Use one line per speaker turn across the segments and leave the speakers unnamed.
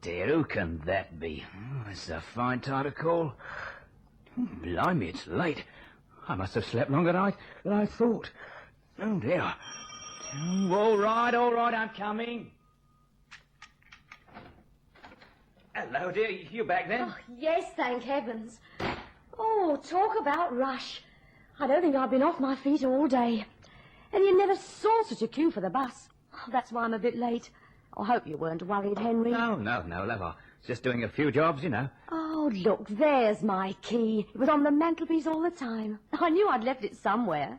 dear, who can that be? Oh, it's a fine time to call. Blimey, it's late. I must have slept longer than I thought. Oh, dear. Oh, all right, I'm coming. Hello, dear. You back then?
Oh, yes, thank heavens. Oh, talk about rush. I don't think I've been off my feet all day. And you never saw such a queue for the bus. Oh, that's why I'm a bit late. I hope you weren't worried, Henry.
No, love. I was just doing a few jobs, you know.
Oh, look, there's my key. It was on the mantelpiece all the time. I knew I'd left it somewhere.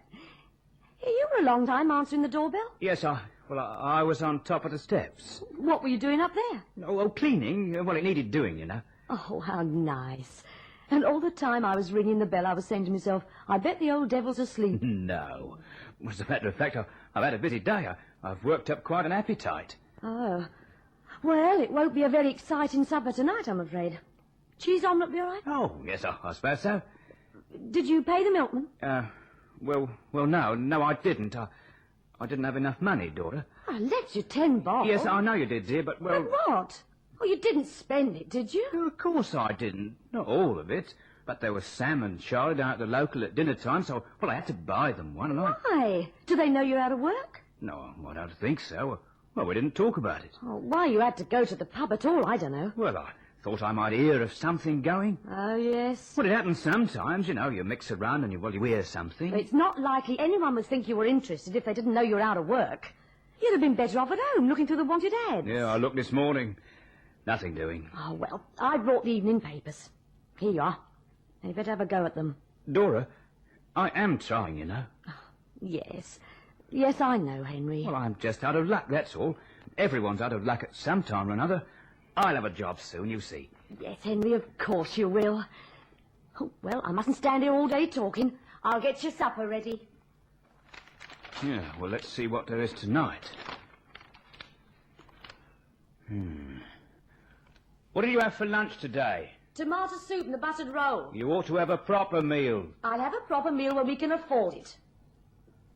You were a long time answering the doorbell.
Yes, I was on top of the steps.
What were you doing up there?
Oh, cleaning. Well, it needed doing, you know.
Oh, how nice. And all the time I was ringing the bell, I was saying to myself, I bet the old devil's asleep.
No. As a matter of fact, I've had a busy day. I've worked up quite an appetite.
Oh. Well, it won't be a very exciting supper tonight, I'm afraid. Cheese omelette be all right?
Oh, yes, I suppose so.
Did you pay the milkman?
Well, no, I didn't. I didn't have enough money, daughter.
I left you 10 bob.
Yes, I know you did, dear, but, well...
But what? Oh, you didn't spend it, did you?
Oh, of course I didn't. Not all of it. But there was Sam and Charlie down at the local at dinner time, so, well, I had to buy them one, and
Why? Do they know you're out of work?
No, I don't think so. Well, we didn't talk about it.
Oh, why you had to go to the pub at all, I don't know.
Well, I thought I might hear of something going.
Oh, yes.
Well, it happens sometimes, you know. You mix around and you hear something.
It's not likely anyone would think you were interested if they didn't know you were out of work. You'd have been better off at home, looking through the wanted ads.
Yeah, I looked this morning. Nothing doing.
Oh, well, I brought the evening papers. Here you are. You better have a go at them.
Dora, I am trying, you know.
Oh, yes. Yes, I know, Henry.
Well, I'm just out of luck, that's all. Everyone's out of luck at some time or another. I'll have a job soon, you see.
Yes, Henry, of course you will. Oh, well, I mustn't stand here all day talking. I'll get your supper ready.
Yeah, well, let's see what there is tonight. What did you have for lunch today?
Tomato soup and a buttered roll.
You ought to have a proper meal.
I'll have a proper meal when we can afford it.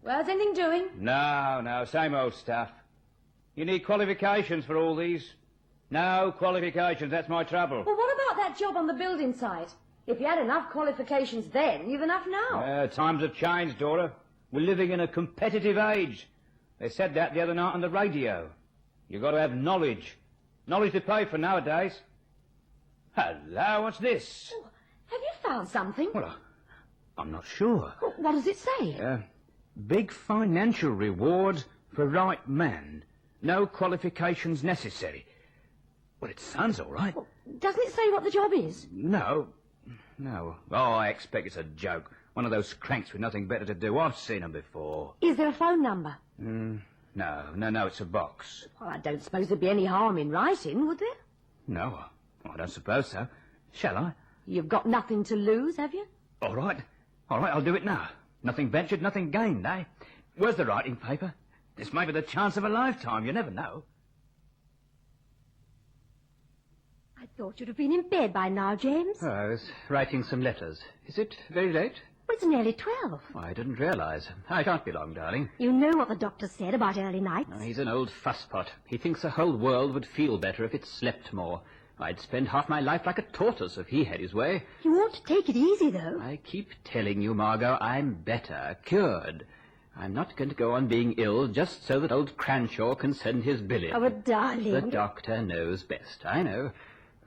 Where's anything doing?
No, same old stuff. You need qualifications for all these. No qualifications, that's my trouble.
Well, what about that job on the building site? If you had enough qualifications then, you've enough now.
Times have changed, Dora. We're living in a competitive age. They said that the other night on the radio. You've got to have knowledge. Knowledge to pay for nowadays. Hello, what's this?
Oh, have you found something?
Well, I'm not sure.
Well, what does it say?
Big financial reward for right man. No qualifications necessary. Well, it sounds all right.
Well, doesn't it say what the job is?
No. Oh, I expect it's a joke. One of those cranks with nothing better to do. I've seen them before.
Is there a phone number?
No, it's a box.
Well, I don't suppose there'd be any harm in writing, would there?
No, I don't suppose so. Shall I?
You've got nothing to lose, have you?
All right, I'll do it now. Nothing ventured, nothing gained, eh? Where's the writing paper? This may be the chance of a lifetime, you never know.
I thought you'd have been in bed by now, James.
Oh, I was writing some letters. Is it very late?
Well, it's nearly 12.
I didn't realise. I can't be long, darling.
You know what the doctor said about early nights.
Oh, he's an old fusspot. He thinks the whole world would feel better if it slept more. I'd spend half my life like a tortoise if he had his way.
You ought to take it easy, though.
I keep telling you, Margot, I'm better, cured. I'm not going to go on being ill just so that old Cranshaw can send his bill in.
Oh, but darling...
The doctor knows best, I know.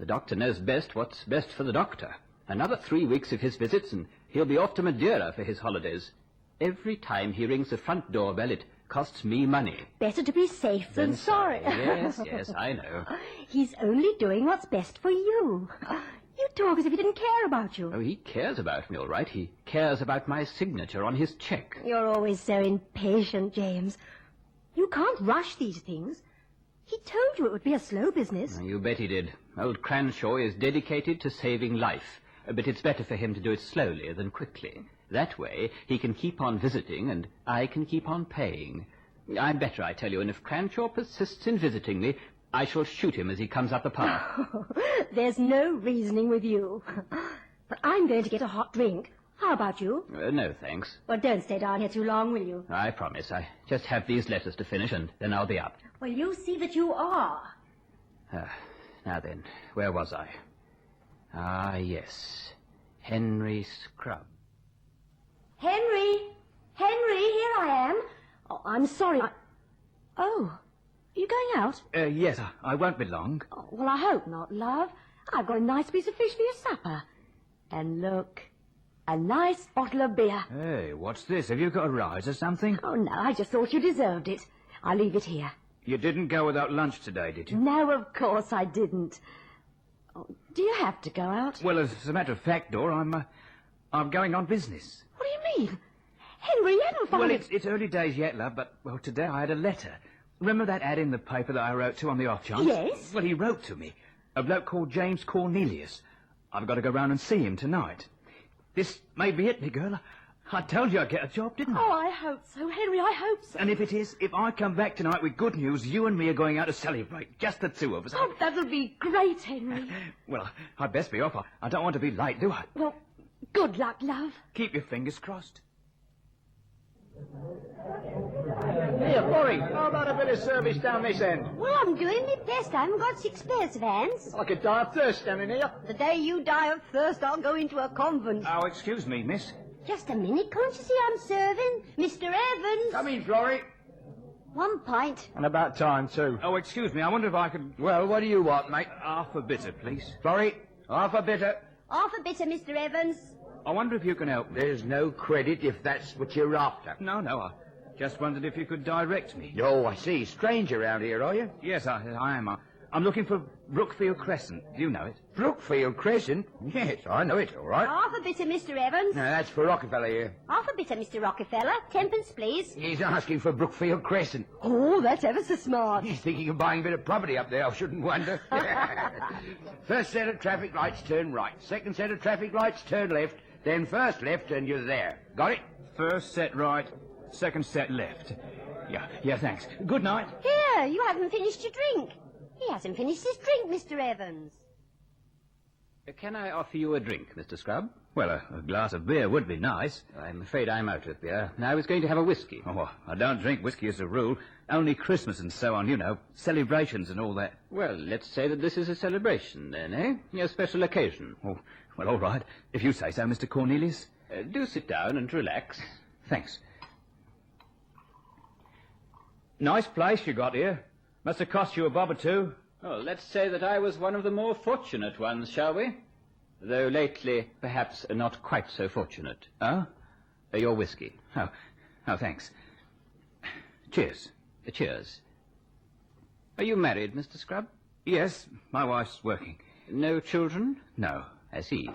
The doctor knows best what's best for the doctor. Another 3 weeks of his visits and he'll be off to Madeira for his holidays. Every time he rings the front doorbell, it costs me money.
Better to be safe than sorry.
Yes, I know.
He's only doing what's best for you. You talk as if he didn't care about you.
Oh, he cares about me, all right. He cares about my signature on his cheque.
You're always so impatient, James. You can't rush these things. He told you it would be a slow business.
You bet he did. Old Cranshaw is dedicated to saving life, but it's better for him to do it slowly than quickly. That way, he can keep on visiting, and I can keep on paying. I'm better, I tell you, and if Cranshaw persists in visiting me, I shall shoot him as he comes up the path.
There's no reasoning with you. But I'm going to get a hot drink. How about you?
No, thanks.
Well, don't stay down here too long, will you?
I promise. I just have these letters to finish, and then I'll be up.
Well, you see that you are.
Now then, where was I? Ah, yes. Henry Scrubb.
Henry, here I am. Oh, I'm sorry. Oh, are you going out?
Yes, I won't be long.
Oh, well, I hope not, love. I've got a nice piece of fish for your supper. And look, a nice bottle of beer.
Hey, what's this? Have you got a rise or something?
Oh, no, I just thought you deserved it. I'll leave it here.
You didn't go without lunch today, did you?
No, of course I didn't. Oh, do you have to go out?
Well, as a matter of fact, Dor, I'm going on business.
What do you mean? Henry, you haven't found
Well,
it.
it's early days yet, love, but, well, today I had a letter. Remember that ad in the paper that I wrote to on the off chance?
Yes.
Well, he wrote to me. A bloke called James Cornelius. I've got to go round and see him tonight. This may be it, me girl. I told you I'd get a job, didn't I?
Oh, I hope so, Henry, I hope so.
And if it is, if I come back tonight with good news, you and me are going out to celebrate. Just the two of us.
Oh, that'll be great, Henry.
Well, I'd best be off. I don't want to be late, do I?
Well, good luck, love.
Keep your fingers crossed.
Here, Florrie, how about a bit of service down this end?
Well, I'm doing my best. I haven't got 6 pairs of hands.
I could die of thirst standing here.
The day you die of thirst, I'll go into a convent.
Oh, excuse me, miss.
Just a minute. Can't you see I'm serving? Mr. Evans.
Come in, Florrie.
1 pint.
And about time, too.
Oh, excuse me. I wonder if I could...
Well, what do you want, mate?
Half a bitter, please.
Florrie, half a bitter.
Half a bitter, Mr. Evans.
I wonder if you can help me.
There's no credit if that's what you're after.
No, I just wondered if you could direct me.
Oh, I see. Stranger around here, are you?
Yes, I am. I'm looking for Brookfield Crescent. Do you know it?
Brookfield Crescent? Yes, I know it, all right.
Half a bitter, Mr. Evans.
No, that's for Rockefeller here.
Half a bitter, Mr. Rockefeller. 10pence, please.
He's asking for Brookfield Crescent.
Oh, that's ever so smart.
He's thinking of buying a bit of property up there, I shouldn't wonder. First set of traffic lights, turn right. Second set of traffic lights, turn left. Then first left, and you're there. Got it?
First set right, second set left. Yeah, thanks. Good night.
Here, you haven't finished your drink. He hasn't finished his drink, Mr. Evans.
Can I offer you a drink, Mr. Scrubb?
Well, a glass of beer would be nice.
I'm afraid I'm out of beer. I was going to have a whiskey.
Oh, I don't drink whiskey as a rule. Only Christmas and so on, you know. Celebrations and all that.
Well, let's say that this is a celebration, then, eh? A special occasion.
Oh, well, all right. If you say so, Mr. Cornelius.
Do sit down and relax.
Thanks. Nice place you got here. Must have cost you a bob or two.
Well, let's say that I was one of the more fortunate ones, shall we? Though lately, perhaps not quite so fortunate.
Oh?
Your whiskey.
Oh, thanks. Cheers.
Cheers. Are you married, Mr. Scrubb?
Yes, my wife's working.
No children?
No.
I see.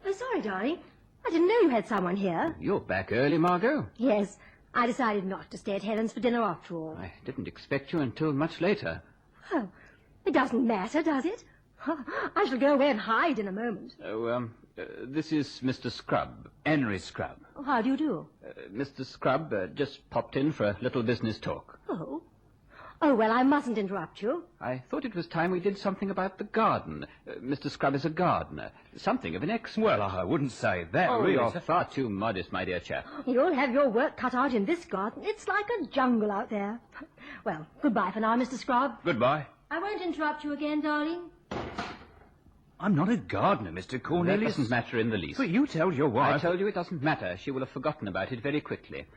Oh, sorry, darling. I didn't know you had someone here.
You're back early, Margot.
Yes, I decided not to stay at Helen's for dinner after all.
I didn't expect you until much later.
Oh, it doesn't matter, does it? I shall go away and hide in a moment.
Oh, this is Mr. Scrubb.
Henry Scrubb.
Oh, how do you do?
Mr. Scrubb just popped in for a little business talk.
Oh. Oh, well, I mustn't interrupt you.
I thought it was time we did something about the garden. Mr. Scrubb is a gardener. Something of an expert.
Well, I wouldn't say that,
Oh,
really.
you're far too modest, my dear chap.
You'll have your work cut out in this garden. It's like a jungle out there. Well, goodbye for now, Mr. Scrubb.
Goodbye.
I won't interrupt you again, darling.
I'm not a gardener, Mr. Cornelius.
That doesn't matter in the least.
But you told your wife...
I told you it doesn't matter. She will have forgotten about it very quickly.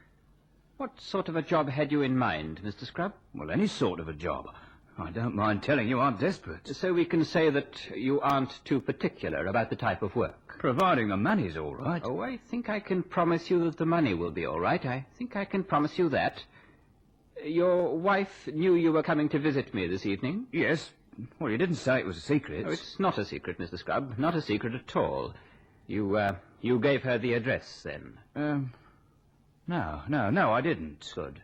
What sort of a job had you in mind, Mr. Scrubb?
Well, any sort of a job. I don't mind telling you I'm desperate.
So we can say that you aren't too particular about the type of work.
Providing the money's all right.
Oh, I think I can promise you that the money will be all right. I think I can promise you that. Your wife knew you were coming to visit me this evening?
Yes. Well, you didn't say it was a secret.
Oh, it's not a secret, Mr. Scrubb. Not a secret at all. You gave her the address, then?
No, I didn't.
Good.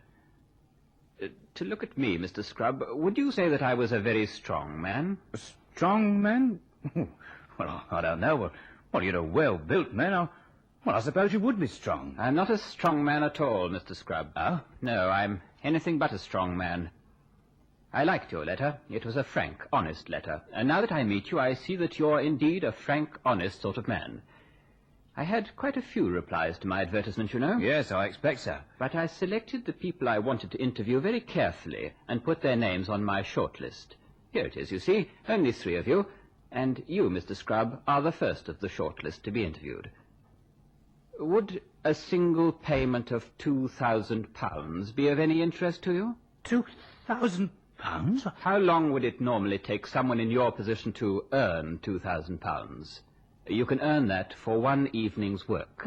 To look at me, Mr. Scrubb, would you say that I was a very strong man?
A strong man? Well, I don't know. Well, you're a well-built man. I suppose you would be strong.
I'm not a strong man at all, Mr. Scrubb.
Oh?
No, I'm anything but a strong man. I liked your letter. It was a frank, honest letter. And now that I meet you, I see that you're indeed a frank, honest sort of man. I had quite a few replies to my advertisement, you know.
Yes, I expect so.
But I selected the people I wanted to interview very carefully and put their names on my short list. Here it is, you see. Only 3 of you. And you, Mr. Scrubb, are the first of the short list to be interviewed. Would a single payment of £2,000 be of any interest to you?
£2,000?
How long would it normally take someone in your position to earn £2,000? You can earn that for 1 evening's work.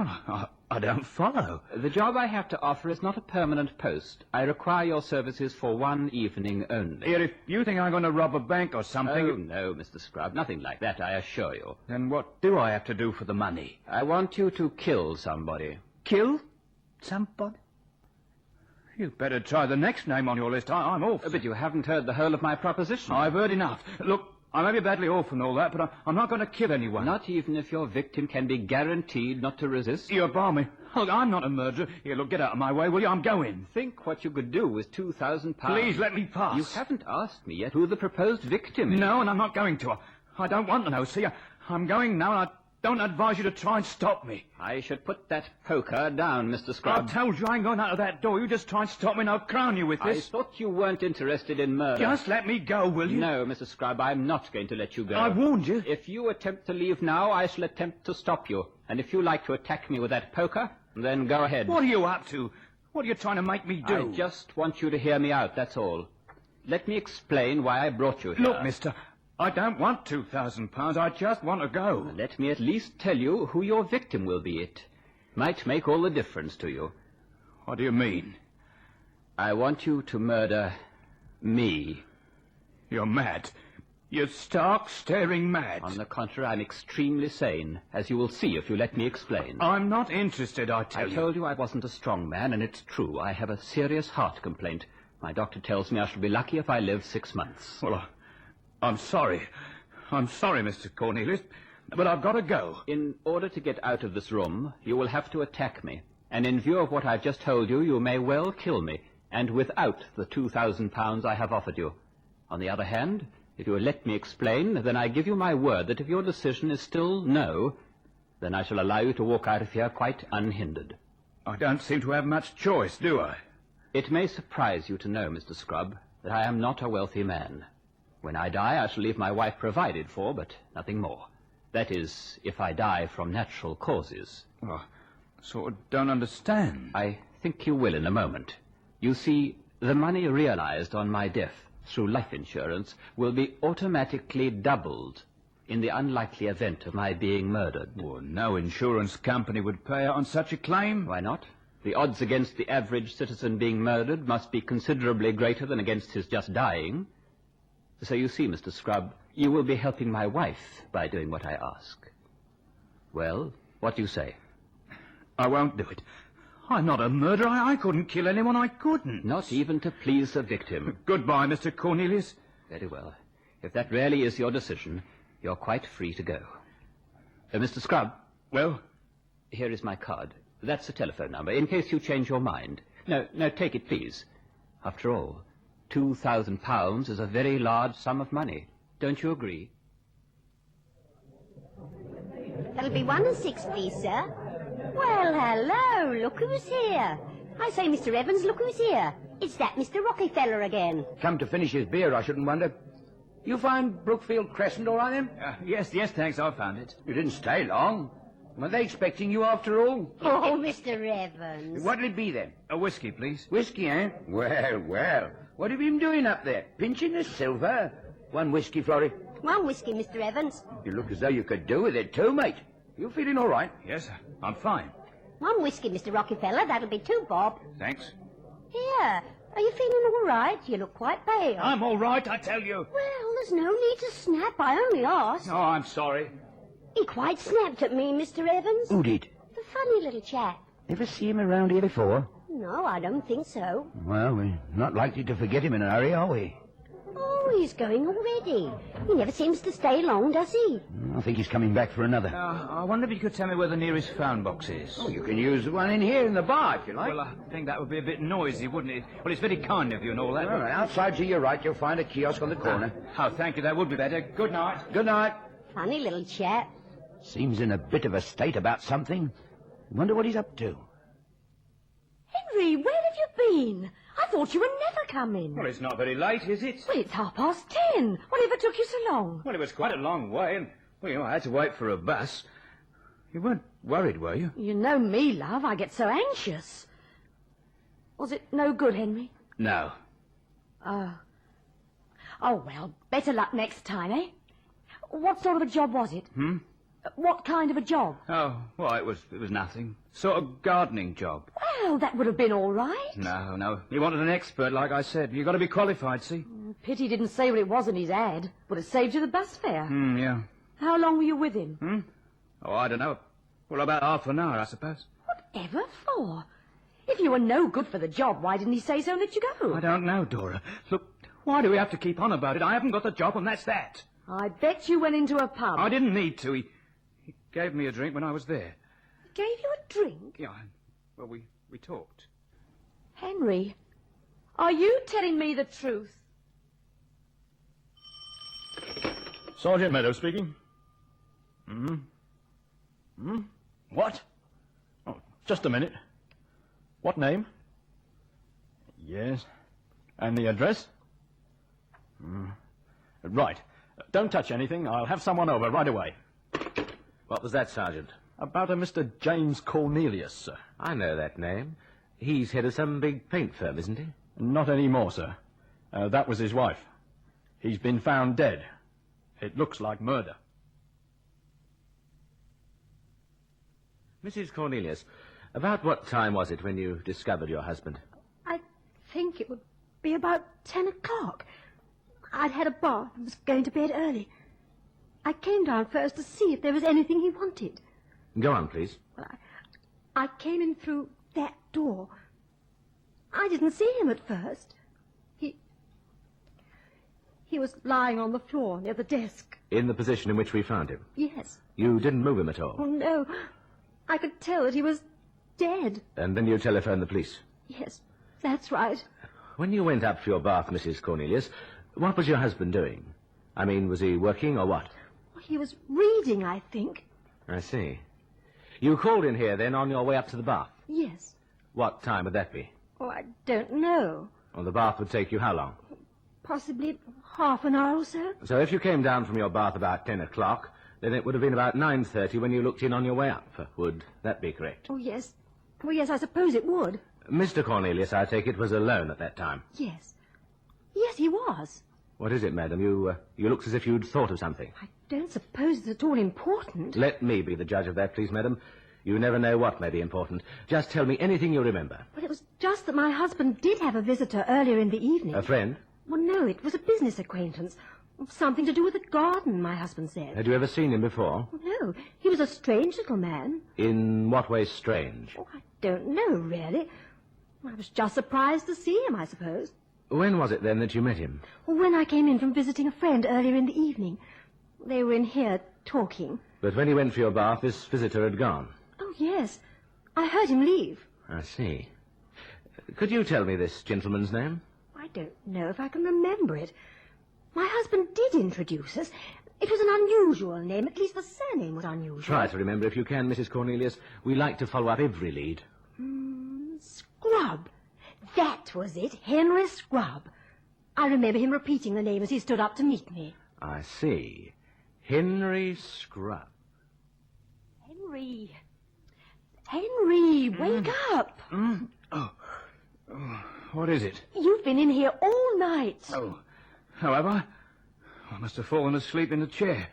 I don't follow.
The job I have to offer is not a permanent post. I require your services for 1 evening only.
Here, if you think I'm going to rob a bank or something...
Oh, no, Mr. Scrubb, nothing like that, I assure you.
Then what do I have to do for the money?
I want you to kill somebody.
Kill somebody? You'd better try the next name on your list. I'm off.
But you haven't heard the whole of my proposition.
I've heard enough. Look, I may be badly off and all that, but I'm not going to kill anyone.
Not even if your victim can be guaranteed not to resist?
You're balmy. Look, I'm not a murderer. Here, look, get out of my way, will you? I'm going.
Think what you could do with £2,000.
Please let me pass.
You haven't asked me yet who the proposed victim is.
No, and I'm not going to. I don't want to know, see? I'm going now, and I don't advise you to try and stop me.
I should put that poker down, Mr. Scrubb.
I told you I ain't going out of that door. You just try and stop me and I'll crown you with this.
I thought you weren't interested in murder.
Just let me go, will you?
No, Mr. Scrubb, I'm not going to let you go.
I warned you.
If you attempt to leave now, I shall attempt to stop you. And if you like to attack me with that poker, then go ahead.
What are you up to? What are you trying to make me do?
I just want you to hear me out, that's all. Let me explain why I brought you here.
Look, mister, I don't want £2,000. I just want to go.
Let me at least tell you who your victim will be. It might make all the difference to you.
What do you mean?
I want you to murder me.
You're mad. You're stark, staring mad.
On the contrary, I'm extremely sane, as you will see if you let me explain.
I'm not interested, I tell you.
I told you I wasn't a strong man, and it's true. I have a serious heart complaint. My doctor tells me I shall be lucky if I live 6 months.
Well, I'm sorry. I'm sorry, Mr. Cornelius, but I've got to go.
In order to get out of this room, you will have to attack me. And in view of what I've just told you, you may well kill me, and without the £2,000 I have offered you. On the other hand, if you will let me explain, then I give you my word that if your decision is still no, then I shall allow you to walk out of here quite unhindered.
I don't seem to have much choice, do I?
It may surprise you to know, Mr. Scrubb, that I am not a wealthy man. When I die, I shall leave my wife provided for, but nothing more. That is, if I die from natural causes.
Well, I sort of don't understand.
I think you will in a moment. You see, the money realized on my death through life insurance will be automatically doubled in the unlikely event of my being murdered.
Well, no insurance company would pay out on such a claim.
Why not? The odds against the average citizen being murdered must be considerably greater than against his just dying. So you see, Mr. Scrubb, you will be helping my wife by doing what I ask. Well, what do you say?
I won't do it. I'm not a murderer. I couldn't kill anyone. I couldn't.
Not even to please the victim.
Goodbye, Mr. Cornelius.
Very well. If that really is your decision, you're quite free to go. Mr. Scrubb.
Well?
Here is my card. That's the telephone number, in case you change your mind. No, take it, please. After all, £2,000 is a very large sum of money. Don't you agree?
That'll be 1 and 6, please, sir. Well, hello, look who's here. I say, Mr. Evans, look who's here. It's that Mr. Rockefeller again.
Come to finish his beer, I shouldn't wonder. You find Brookfield Crescent all right, then?
Yes, thanks, I found it.
You didn't stay long. Were they expecting you after all?
Oh, Mr. Evans.
What'll it be, then?
A whiskey, please.
Whiskey, eh? Well. What have you been doing up there? Pinching the silver? 1 whiskey, Florrie.
1 whiskey, Mr. Evans.
You look as though you could do with it too, mate. You feeling all right?
Yes, I'm fine.
1 whiskey, Mr. Rockefeller. That'll be 2 bob.
Thanks.
Here. Are you feeling all right? You look quite pale.
I'm all right, I tell you.
Well, there's no need to snap. I only asked.
Oh, I'm sorry.
He quite snapped at me, Mr. Evans.
Who did?
The funny little chap.
Ever see him around here before?
No, I don't think so.
Well, we're not likely to forget him in a hurry, are we?
Oh, he's going already. He never seems to stay long, does he?
I think he's coming back for another.
I wonder if you could tell me where the nearest phone box is.
Oh, you can use the one in here in the bar, if you like.
Well, I think that would be a bit noisy, wouldn't it? Well, it's very kind of you and all that.
All right, outside to your right, you'll find a kiosk on the corner.
Oh, thank you. That would be better. Good night.
Good night.
Funny little chap.
Seems in a bit of a state about something. Wonder what he's up to.
Henry, where have you been? I I thought you were never coming.
Well, it's not very late, is it?
Well, it's 10:30. Whatever took you so long?
Well, it was quite a long way, and, well, you know, I had to wait for a bus. You weren't worried, were you?
You know me, love. I get so anxious. Was it no good, Henry?
No.
Oh, well, better luck next time, eh? What sort of a job was it? What kind of a job?
Oh, well, it was nothing. Sort of gardening job.
Well, that would have been all right.
No. He wanted an expert, like I said. You've got to be qualified, see?
Pity he didn't say what it was in his ad. Would have saved you the bus fare.
Yeah.
How long were you with him?
Oh, I don't know. Well, about half an hour, I suppose.
Whatever for? If you were no good for the job, why didn't he say so and let you go?
I don't know, Dora. Look, why do we have to keep on about it? I haven't got the job, and that's that.
I bet you went into a pub.
I didn't need to. He gave me a drink when I was there.
Gave you a drink?
Yeah, well, we talked.
Henry, are you telling me the truth?
Sergeant Meadows speaking. What? Oh, just a minute. What name? Yes. And the address? Right. Don't touch anything. I'll have someone over right away.
What was that, Sergeant?
About a Mr. James Cornelius, sir.
I know that name. He's head of some big paint firm, isn't he?
Not anymore, sir. That was his wife. He's been found dead. It looks like murder.
Mrs. Cornelius, about what time was it when you discovered your husband?
I think it would be about 10 o'clock. I'd had a bath and was going to bed early. I came down first to see if there was anything he wanted.
Go on, please.
Well, I came in through that door. I didn't see him at first. He was lying on the floor near the desk.
In the position in which we found him?
Yes.
You didn't move him at all?
Oh, no. I could tell that he was dead.
And then you telephoned the police?
Yes, that's right.
When you went up for your bath, Mrs. Cornelius, what was your husband doing? I mean, was he working or what?
He was reading, I think.
I see. You called in here, then, on your way up to the bath?
Yes.
What time would that be?
Oh, I don't know.
Well, the bath would take you how long?
Possibly half an hour or so.
So if you came down from your bath about 10 o'clock, then it would have been about 9:30 when you looked in on your way up. Would that be correct?
Oh, yes. Oh, yes, I suppose it would.
Mr. Cornelius, I take it, was alone at that time?
Yes. Yes, he was.
What is it, madam? You looked as if you'd thought of something.
I don't suppose it's at all important.
Let me be the judge of that, please, madam. You never know what may be important. Just tell me anything you remember.
Well, it was just that my husband did have a visitor earlier in the evening.
A friend?
Well, no, it was a business acquaintance. Something to do with the garden, my husband said.
Had you ever seen him before?
No, he was a strange little man.
In what way strange?
Oh, I don't know, really. I was just surprised to see him, I suppose.
When was it, then, that you met him?
Well, when I came in from visiting a friend earlier in the evening. They were in here talking.
But when he went for your bath, this visitor had gone.
Oh, yes. I heard him leave.
I see. Could you tell me this gentleman's name?
I don't know if I can remember it. My husband did introduce us. It was an unusual name. At least the surname was unusual.
Try to remember if you can, Mrs. Cornelius. We like to follow up every lead.
Scrub. That was it. Henry Scrub. I remember him repeating the name as he stood up to meet me.
I see. Henry Scrub.
Henry, wake up.
What is it?
You've been in here all night.
Oh, have I? I must have fallen asleep in the chair.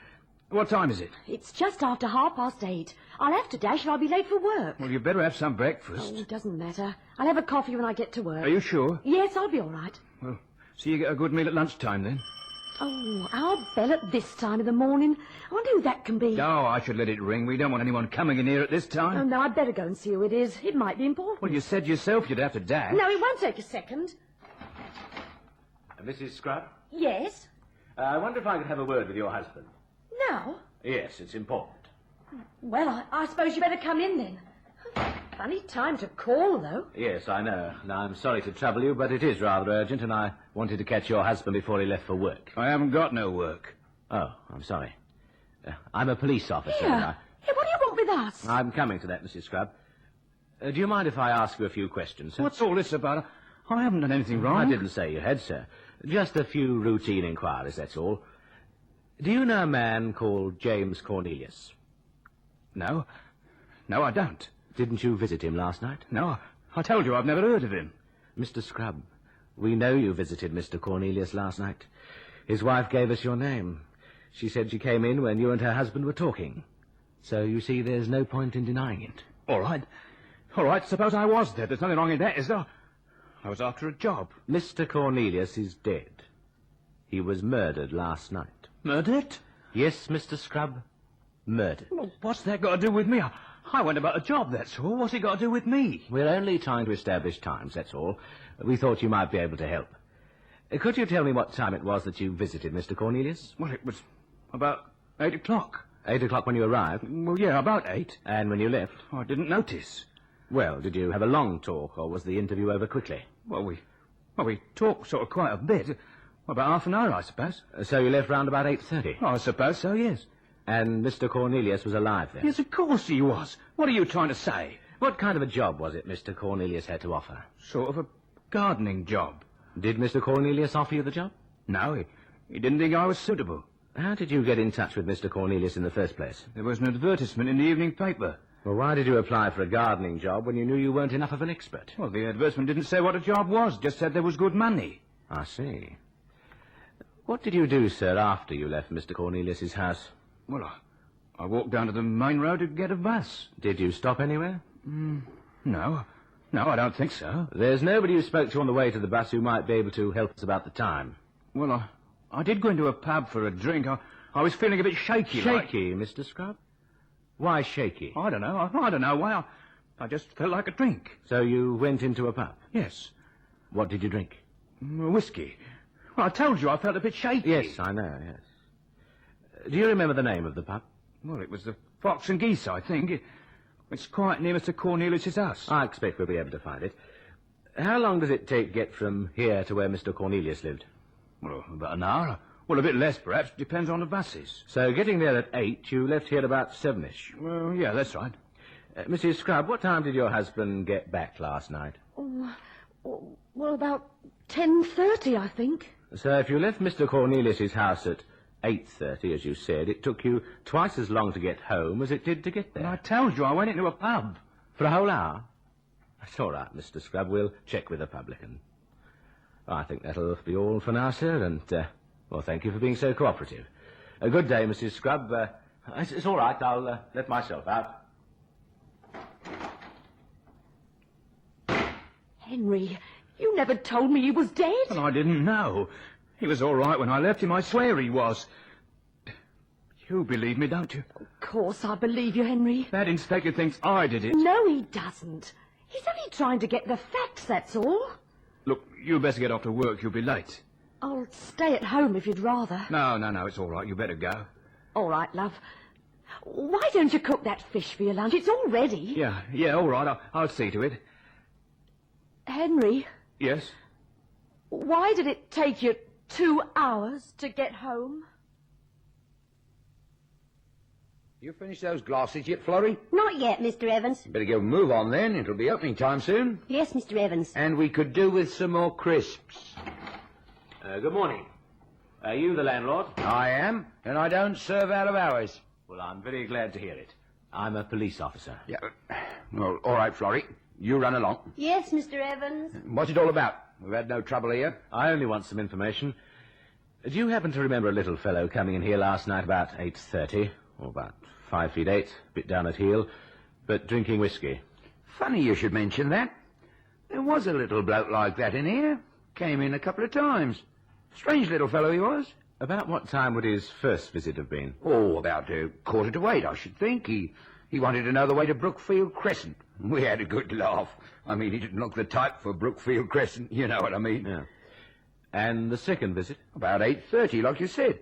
What time is it?
It's just after 8:30. I'll have to dash or I'll be late for work.
Well, you better have some breakfast.
Oh, it doesn't matter. I'll have a coffee when I get to work.
Are you sure?
Yes, I'll be all right.
Well, so you get a good meal at lunchtime, then?
Oh, our bell at this time of the morning. I wonder who that can be.
Oh, I should let it ring. We don't want anyone coming in here at this time.
Oh, no, I'd better go and see who it is. It might be important.
Well, you said yourself you'd have to dash.
No, it won't take a second.
Mrs. Scrub?
Yes?
I wonder if I could have a word with your husband.
Now?
Yes, it's important.
Well, I suppose you better come in then. Funny time to call, though.
Yes, I know. Now, I'm sorry to trouble you, but it is rather urgent, and I wanted to catch your husband before he left for work.
I haven't got no work.
Oh, I'm sorry. I'm a police officer.
Here. Hey, what do you want with us?
I'm coming to that, Mrs. Scrub. Do you mind if I ask you a few questions, sir?
What's all this about? I haven't done anything wrong.
I didn't say you had, sir. Just a few routine inquiries, that's all. Do you know a man called James Cornelius?
No. No, I don't.
Didn't you visit him last night?
No, I told you I've never heard of him.
Mr. Scrubb, we know you visited Mr. Cornelius last night. His wife gave us your name. She said she came in when you and her husband were talking. So, you see, there's no point in denying it.
All right. All right, suppose I was there. There's nothing wrong in that, is there? I was after a job.
Mr. Cornelius is dead. He was murdered last night.
Murdered?
Yes, Mr. Scrubb. Murdered.
Well, what's that got to do with me? I went about a job, that's all. What's it got to do with me?
We're only trying to establish times, that's all. We thought you might be able to help. Could you tell me what time it was that you visited Mr. Cornelius?
Well, it was about 8 o'clock.
8 o'clock when you arrived?
Well, yeah, about 8.
And when you left?
Oh, I didn't notice.
Well, did you have a long talk, or was the interview over quickly?
Well, we talked sort of quite a bit. About half an hour, I suppose.
So you left round about 8:30?
Oh, I suppose so, yes.
And Mr. Cornelius was alive then?
Yes, of course he was. What are you trying to say?
What kind of a job was it Mr. Cornelius had to offer?
Sort of a gardening job.
Did Mr. Cornelius offer you the job?
No, he didn't think I was suitable.
How did you get in touch with Mr. Cornelius in the first place?
There was an advertisement in the evening paper.
Well, why did you apply for a gardening job when you knew you weren't enough of an expert?
Well, the advertisement didn't say what a job was, just said there was good money.
I see. What did you do, sir, after you left Mr. Cornelius's house?
Well, I walked down to the main road to get a bus.
Did you stop anywhere?
No, I don't think so.
There's nobody you spoke to on the way to the bus who might be able to help us about the time.
Well, I did go into a pub for a drink. I was feeling a bit shaky.
Shaky, Mr. Scrubb? Why shaky?
I don't know. I don't know why. I just felt like a drink.
So you went into a pub?
Yes.
What did you drink?
Whiskey. Well, I told you I felt a bit shaky.
Yes, I know, yes. Do you remember the name of the pub?
Well, it was the Fox and Geese, I think. It's quite near Mr. Cornelius's house.
I expect we'll be able to find it. How long does it take to get from here to where Mr. Cornelius lived?
Well, about an hour. Well, a bit less, perhaps. Depends on the buses.
So getting there at 8, you left here about 7ish.
Well, yeah, that's right.
Mrs. Scrubb, what time did your husband get back last night?
Well, about 10:30, I think.
So if you left Mr. Cornelius's house at 8:30, as you said, it took you twice as long to get home as it did to get there.
Well, I told you I went into a pub.
For a whole hour? That's all right, Mr. Scrubb. We'll check with the publican. I think that'll be all for now, sir, and, well, thank you for being so cooperative. A good day, Mrs. Scrubb. It's all right. I'll let myself out.
Henry, you never told me he was dead.
Well, I didn't know. He was all right when I left him. I swear he was. You believe me, don't you?
Of course I believe you, Henry.
That inspector thinks I did it.
No, he doesn't. He's only trying to get the facts, that's all.
Look, you best get off to work. You'll be late.
I'll stay at home if you'd rather.
No, it's all right. You better go.
All right, love. Why don't you cook that fish for your lunch? It's all ready.
Yeah, all right. I'll see to it.
Henry,
Yes?
why did it take you 2 hours to get home?
You finished those glasses yet, Florrie?
Not yet, Mr. Evans.
Better go move on then. It'll be opening time soon.
Yes, Mr. Evans.
And we could do with some more crisps.
Good morning. Are you the landlord?
I am, and I don't serve out of hours.
Well, I'm very glad to hear it. I'm a police officer.
Yeah. Well, all right, Florrie. You run along.
Yes, Mr. Evans.
What's it all about? We've had no trouble here.
I only want some information. Do you happen to remember a little fellow coming in here last night about 8:30, or about 5 feet 8, a bit down at heel, but drinking whiskey?
Funny you should mention that. There was a little bloke like that in here. Came in a couple of times. Strange little fellow he was.
About what time would his first visit have been?
Oh, about 7:45, I should think. He wanted to know the way to Brookfield Crescent. We had a good laugh. I mean, he didn't look the type for Brookfield Crescent. You know what I mean.
Yeah. And the second visit?
About 8:30, like you said.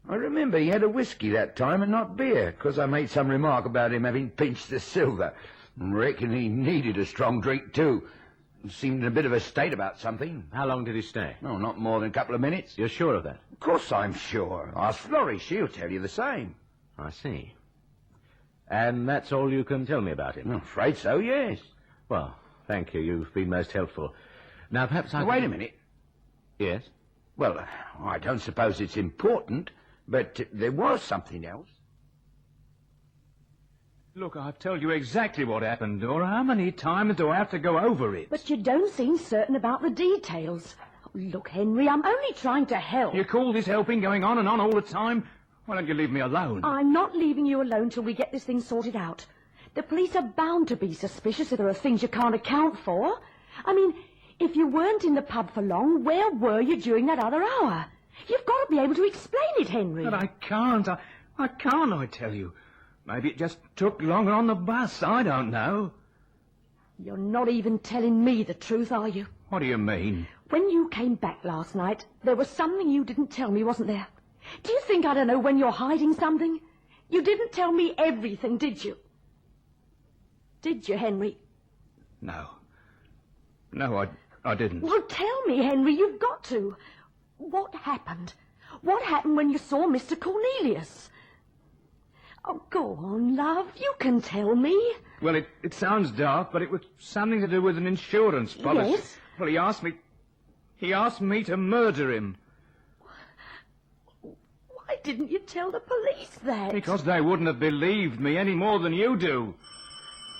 I remember he had a whiskey that time and not beer, because I made some remark about him having pinched the silver. Reckon he needed a strong drink, too. Seemed in a bit of a state about something.
How long did he stay?
Oh, not more than a couple of minutes.
You're sure of that?
Of course I'm sure. Ask Florrie, she'll tell you the same.
I see. And that's all you can tell me about him?
I'm afraid so, yes.
Well, thank you. You've been most helpful. Now, perhaps I...
Wait a minute.
Yes?
Well, I don't suppose it's important, but there was something else.
Look, I've told you exactly what happened, Dora. How many times do I have to go over it?
But you don't seem certain about the details. Look, Henry, I'm only trying to help.
You call this helping going on and on all the time? Why don't you leave me alone?
I'm not leaving you alone till we get this thing sorted out. The police are bound to be suspicious if there are things you can't account for. I mean, if you weren't in the pub for long, where were you during that other hour? You've got to be able to explain it, Henry.
But I can't. I can't, I tell you. Maybe it just took longer on the bus. I don't know.
You're not even telling me the truth, are you?
What do you mean?
When you came back last night, there was something you didn't tell me, wasn't there? Do you think I don't know when you're hiding something? You didn't tell me everything, did you? Did you, Henry?
No. No, I didn't.
Well, tell me, Henry, you've got to. What happened? What happened when you saw Mr. Cornelius? Oh, go on, love. You can tell me.
Well, it sounds daft, but it was something to do with an insurance policy.
Yes?
Well, he asked me to murder him.
Why didn't you tell the police that?
Because they wouldn't have believed me any more than you do.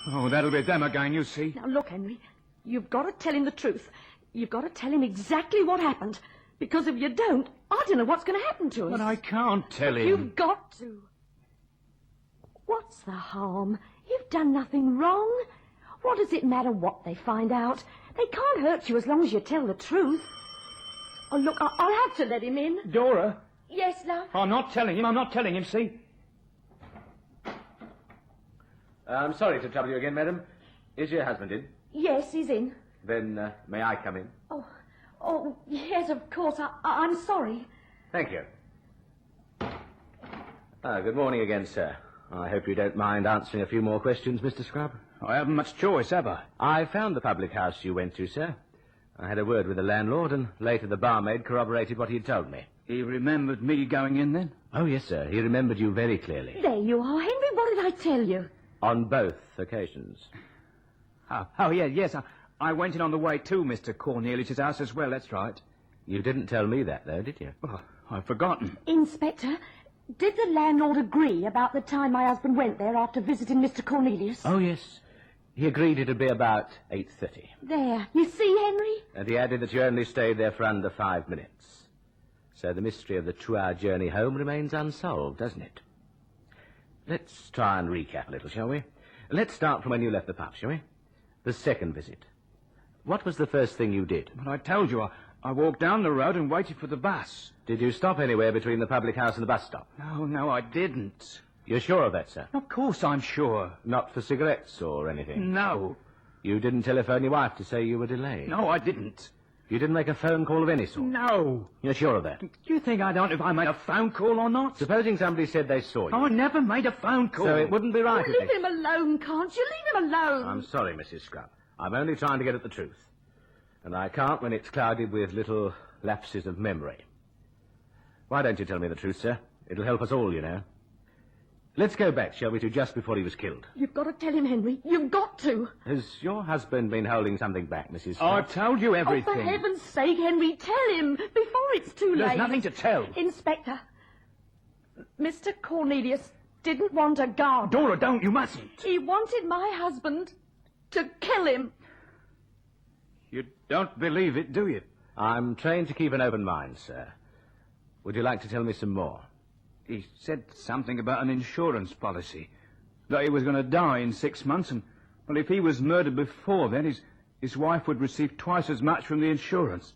Oh, that'll be them again, you see.
Now, look, Henry, you've got to tell him the truth. You've got to tell him exactly what happened. Because if you don't, I don't know what's going to happen to us.
But I can't tell him.
You've got to. What's the harm? You've done nothing wrong. What does it matter what they find out? They can't hurt you as long as you tell the truth. Oh, look, I'll have to let him in.
Dora?
Yes, love?
I'm not telling him, see?
I'm sorry to trouble you again, madam. Is your husband in?
Yes, he's in.
Then, may I come in?
Oh, yes, of course. I'm sorry.
Thank you. Good morning again, sir. I hope you don't mind answering a few more questions, Mr. Scrub.
I haven't much choice, have I?
I found the public house you went to, sir. I had a word with the landlord, and later the barmaid corroborated what he'd told me.
He remembered me going in then?
Oh, yes, sir. He remembered you very clearly.
There you are, Henry. What did I tell you?
On both occasions.
Oh, yes. I went in on the way to Mr. Cornelius' house as well, that's right.
You didn't tell me that, though, did you?
Oh, I've forgotten.
Inspector, did the landlord agree about the time my husband went there after visiting Mr. Cornelius?
Oh, yes. He agreed it'd be about 8:30.
There. You see, Henry?
And he added that you only stayed there for under 5 minutes. So the mystery of the 2-hour journey home remains unsolved, doesn't it? Let's try and recap a little, shall we? Let's start from when you left the pub, shall we? The second visit. What was the first thing you did?
Well, I told you, I walked down the road and waited for the bus.
Did you stop anywhere between the public house and the bus stop?
No, I didn't.
You're sure of that, sir?
Of course I'm sure.
Not for cigarettes or anything?
No.
You didn't telephone your wife to say you were delayed?
No, I didn't.
You didn't make a phone call of any sort?
No.
You're sure of that?
Do you think I don't know if I made a phone call or not?
Supposing somebody said they saw you.
I never made a phone call.
So it wouldn't be right.
Leave him alone, can't you? Leave him alone.
I'm sorry, Mrs. Scrub. I'm only trying to get at the truth. And I can't when it's clouded with little lapses of memory. Why don't you tell me the truth, sir? It'll help us all, you know. Let's go back, shall we, to just before he was killed.
You've got to tell him, Henry. You've got to.
Has your husband been holding something back, Mrs. Scrub?
I've told you everything.
Oh, for heaven's sake, Henry, tell him before it's too late.
There's nothing to tell.
Inspector, Mr. Cornelius didn't want a guard.
Dora, don't. You mustn't.
He wanted my husband to kill him.
You don't believe it, do you?
I'm trained to keep an open mind, sir. Would you like to tell me some more?
He said something about an insurance policy. That he was going to die in 6 months, and, well, if he was murdered before then, his wife would receive twice as much from the insurance.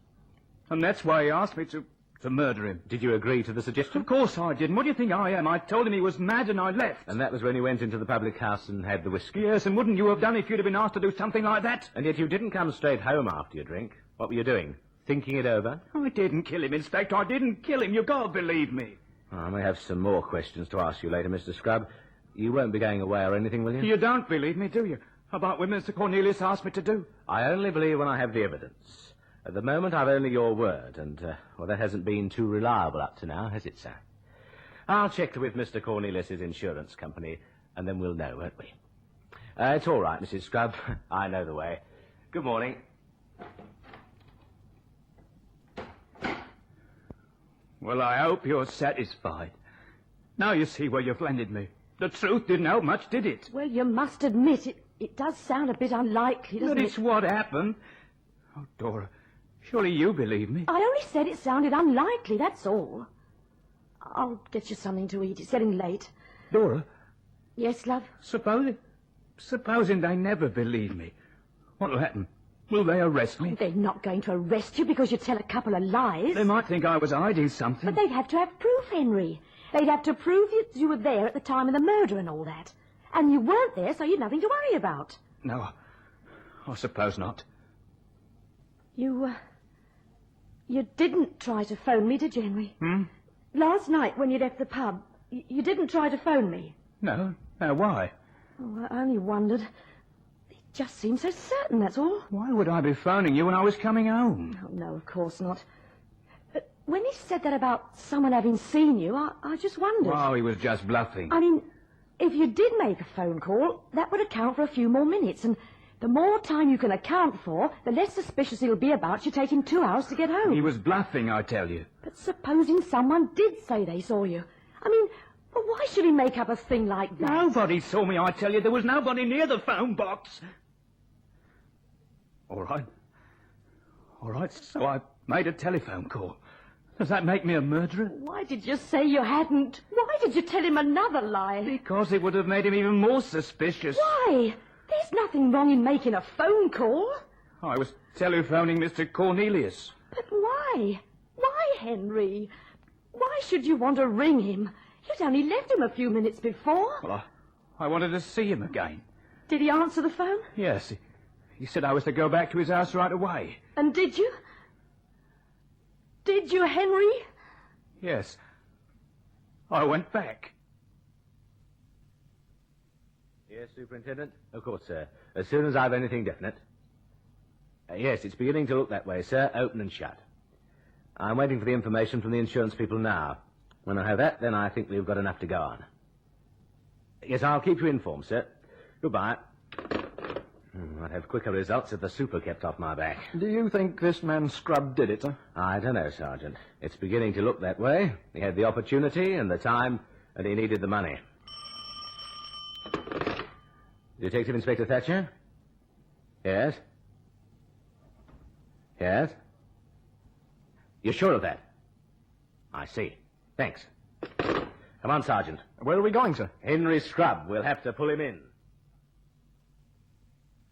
And that's why he asked me to murder him.
Did you agree to the suggestion?
Of course I didn't. What do you think I am? I told him he was mad and I left.
And that was when you went into the public house and had the whiskey?
Yes, and wouldn't you have done if you'd have been asked to do something like that?
And yet you didn't come straight home after your drink. What were you doing? Thinking it over?
I didn't kill him, Inspector. I didn't kill him. You can't believe me.
I may have some more questions to ask you later, Mr. Scrub. You won't be going away or anything, will you?
You don't believe me, do you? About what Mr. Cornelius asked me to do?
I only believe when I have the evidence. At the moment, I've only your word, and, well, that hasn't been too reliable up to now, has it, sir? I'll check with Mr. Cornelius's insurance company, and then we'll know, won't we? It's all right, Mrs. Scrub. I know the way. Good morning.
Well, I hope you're satisfied. Now you see where you've landed me. The truth didn't help much, did it?
Well, you must admit, it does sound a bit unlikely, doesn't
But
it?
it's what happened. Oh, Dora, surely you believe me.
I only said it sounded unlikely, that's all. I'll get you something to eat. It's getting late.
Dora,
Yes, love?
supposing they never believe me, what'll happen? Will they arrest me?
They're not going to arrest you because you tell a couple of lies.
They might think I was hiding something.
But they'd have to have proof, Henry. They'd have to prove that you were there at the time of the murder and all that. And you weren't there, so you'd nothing to worry about.
No, I suppose not.
You didn't try to phone me, did you, Henry? Last night, when you left the pub, you didn't try to phone me.
No, why?
Oh, I only wondered. It just seemed so certain, that's all.
Why would I be phoning you when I was coming home?
Oh, no, of course not. But when he said that about someone having seen you, I just wondered.
Oh, he was just bluffing.
I mean, if you did make a phone call, that would account for a few more minutes, and the more time you can account for, the less suspicious he'll be about you taking 2 hours to get home.
He was bluffing, I tell you.
But supposing someone did say they saw you, I mean, well, why should he make up a thing like that?
Nobody saw me, I tell you. There was nobody near the phone box. All right, so I made a telephone call. Does that make me a murderer?
Why did you say you hadn't? Why did you tell him another lie?
Because it would have made him even more suspicious.
Why? There's nothing wrong in making a phone call.
I was telephoning Mr. Cornelius.
But why? Why, Henry? Why should you want to ring him? You'd only left him a few minutes before.
Well, I wanted to see him again.
Did he answer the phone?
Yes, he said I was to go back to his house right away.
And did you? Did you, Henry?
Yes. I went back.
Yes, Superintendent? Of course, sir. As soon as I've anything definite. Yes, it's beginning to look that way, sir. Open and shut. I'm waiting for the information from the insurance people now. When I have that, then I think we've got enough to go on. Yes, I'll keep you informed, sir. Goodbye. I'd have quicker results if the super kept off my back.
Do you think this man Scrubb did it, sir?
I don't know, Sergeant. It's beginning to look that way. He had the opportunity and the time, and he needed the money. Detective Inspector Thatcher? Yes? Yes? You're sure of that? I see. Thanks. Come on, Sergeant.
Where are we going, sir?
Henry Scrubb. We'll have to pull him in.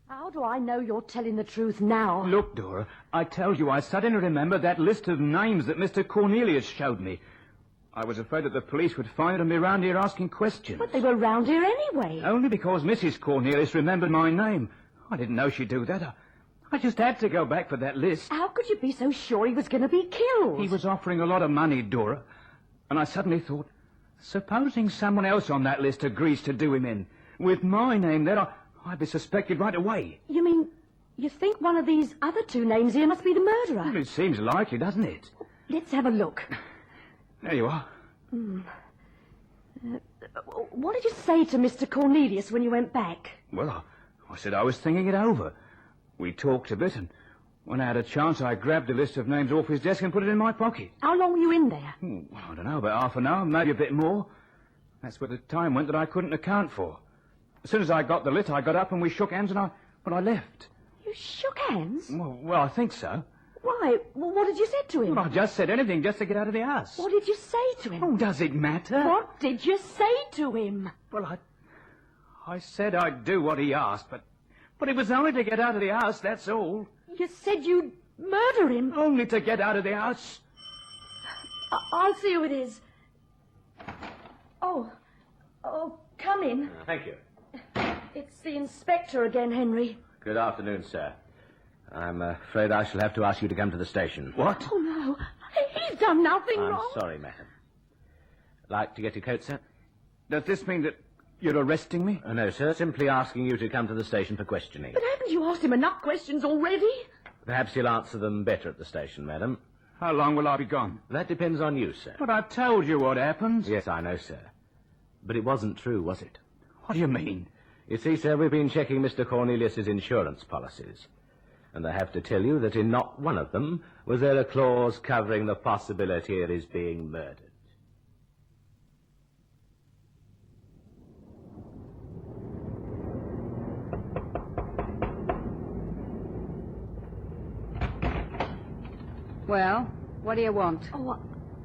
How do I know you're telling the truth now?
Look, Dora, I tell you, I suddenly remembered that list of names that Mr. Cornelius showed me. I was afraid that the police would find it and be round here asking questions.
But they were round here anyway.
Only because Mrs. Cornelius remembered my name. I didn't know she'd do that. I just had to go back for that list.
How could you be so sure he was going to be killed?
He was offering a lot of money, Dora. And I suddenly thought, supposing someone else on that list agrees to do him in, with my name there, I'd be suspected right away.
You mean, you think one of these other two names here must be the murderer?
Well, it seems likely, doesn't it?
Let's have a look.
There you are.
What did you say to Mr. Cornelius when you went back?
Well, I said I was thinking it over. We talked a bit, and when I had a chance, I grabbed the list of names off his desk and put it in my pocket.
How long were you in there?
I don't know, about half an hour, maybe a bit more. That's where the time went that I couldn't account for. As soon as I got the list, I got up and we shook hands and I left.
You shook hands?
Well, I think so.
Why? Well, what did you say to him?
Well, I just said anything just to get out of the house.
What did you say to him?
Oh, does it matter?
What did you say to him?
Well, I said I'd do what he asked, but it was only to get out of the house, that's all.
You said you'd murder him?
Only to get out of the house.
I'll see who it is. Oh, come in.
Thank you.
It's the inspector again, Henry.
Good afternoon, sir. I'm afraid I shall have to ask you to come to the station.
What?
Oh, no. He's done nothing
I'm
wrong.
sorry, madam. Like to get your coat, sir?
Does this mean that you're arresting me?
No, sir. Simply asking you to come to the station for questioning.
But haven't you asked him enough questions already?
Perhaps he'll answer them better at the station, madam.
How long will I be gone?
That depends on you, sir.
But I told you what happened.
Yes, I know, sir. But it wasn't true, was it?
What do you mean?
You see, sir, we've been checking Mr. Cornelius's insurance policies. And I have to tell you that in not one of them was there a clause covering the possibility of his being murdered.
Well, what do you want?
Oh,